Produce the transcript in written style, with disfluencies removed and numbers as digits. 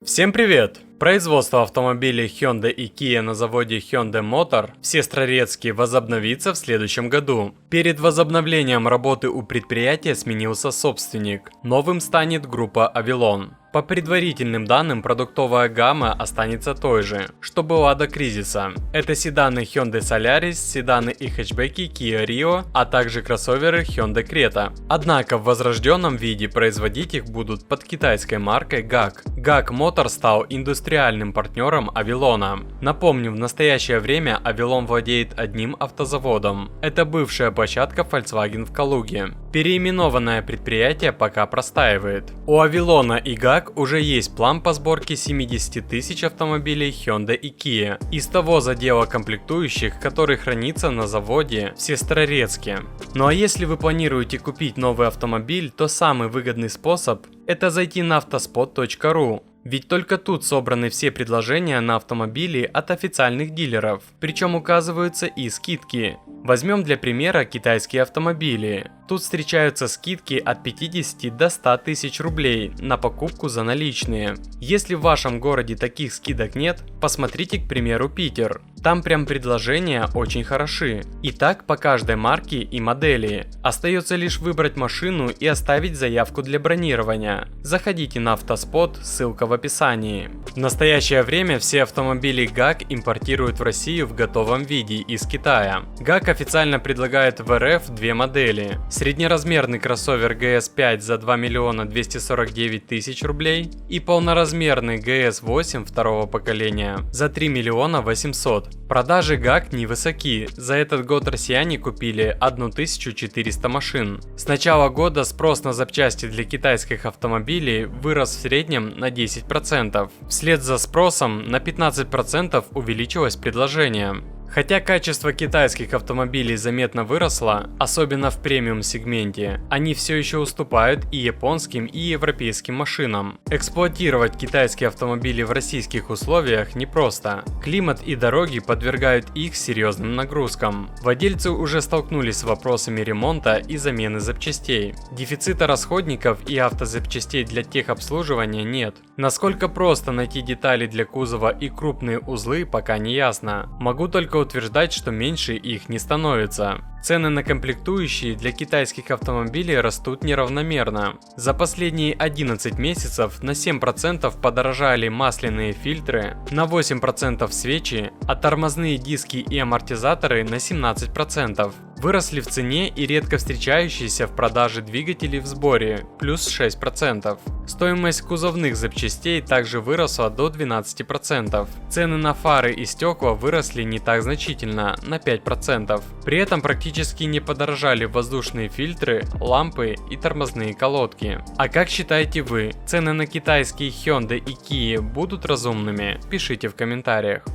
Всем привет! Производство автомобилей Hyundai и Kia на заводе Hyundai Motor в Сестрорецке возобновится в следующем году. Перед возобновлением работы у предприятия сменился собственник. Новым станет группа Avilon. По предварительным данным, продуктовая гамма останется той же, что была до кризиса. Это седаны Hyundai Solaris, седаны и хэтчбеки Kia Rio, а также кроссоверы Hyundai Creta. Однако в возрожденном виде производить их будут под китайской маркой GAC. GAC Motor стал индустриальным партнером Avilon. Напомню, в настоящее время Avilon владеет одним автозаводом. Это бывшая площадка Volkswagen в Калуге. Переименованное предприятие пока простаивает. У Avilon и GAC уже есть план по сборке 70 тысяч автомобилей Hyundai и Kia из того задела комплектующих, который хранится на заводе в Сестрорецке. Ну а если вы планируете купить новый автомобиль, то самый выгодный способ – это зайти на autospot.ru. Ведь только тут собраны все предложения на автомобили от официальных дилеров, причем указываются и скидки. Возьмем для примера китайские автомобили. Тут встречаются скидки от 50 до 100 тысяч рублей на покупку за наличные. Если в вашем городе таких скидок нет, посмотрите, к примеру, Питер. Там прям предложения очень хороши. И так по каждой марке и модели. Остается лишь выбрать машину и оставить заявку для бронирования. Заходите на Автоспот, ссылка в описании. В настоящее время все автомобили GAC импортируют в Россию в готовом виде из Китая. GAC официально предлагает в РФ две модели. Среднеразмерный кроссовер GS5 за 2 миллиона 249 тысяч рублей и полноразмерный GS8 второго поколения за 3 миллиона 800. Продажи GAC невысоки, за этот год россияне купили 1400 машин. С начала года спрос на запчасти для китайских автомобилей вырос в среднем на 10%. Вслед за спросом на 15% увеличилось предложение. Хотя качество китайских автомобилей заметно выросло, особенно в премиум-сегменте, они все еще уступают и японским, и европейским машинам. Эксплуатировать китайские автомобили в российских условиях непросто. Климат и дороги подвергают их серьезным нагрузкам. Владельцы уже столкнулись с вопросами ремонта и замены запчастей. Дефицита расходников и автозапчастей для техобслуживания нет. Насколько просто найти детали для кузова и крупные узлы, пока не ясно. Могу только утверждать, что меньше их не становится. Цены на комплектующие для китайских автомобилей растут неравномерно. За последние 11 месяцев на 7% подорожали масляные фильтры, на 8% свечи, а тормозные диски и амортизаторы на 17%. Выросли в цене и редко встречающиеся в продаже двигатели в сборе, плюс 6%. Стоимость кузовных запчастей также выросла до 12%. Цены на фары и стекла выросли не так значительно, на 5%. При этом практически не подорожали воздушные фильтры, лампы и тормозные колодки. А как считаете вы, цены на китайские Hyundai и Kia будут разумными? Пишите в комментариях.